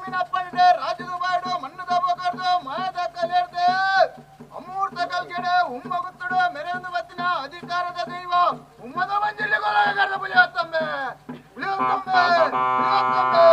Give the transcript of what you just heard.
ಮೀನಪ್ಪನಿದೆ ರಾಜ್ಯದ ಬಾಡು ಮಣ್ಣದ ಬೋಕಾರ್ದು ಮಾಯದ ಕಲೇರ್ದೆ ಅಮೂರ್ತ ಕಲ್ಕೆಡೆ ಉಮ್ಮಗುತ್ತಡು ಮೆರೆಯೊಂದು ಬತ್ತಿನ ಅಧಿಕಾರದ ದೈವ ಉಮ್ಮದ ಮಂಜಿಲ್ಲಿ ಗೊಲಗಾರದ ಪುಲಿಯತ್ತಂಬೆ ಪುಲಿಯತ್ತಂಬೆ ಪುಲಿಯತ್ತಂಬೆ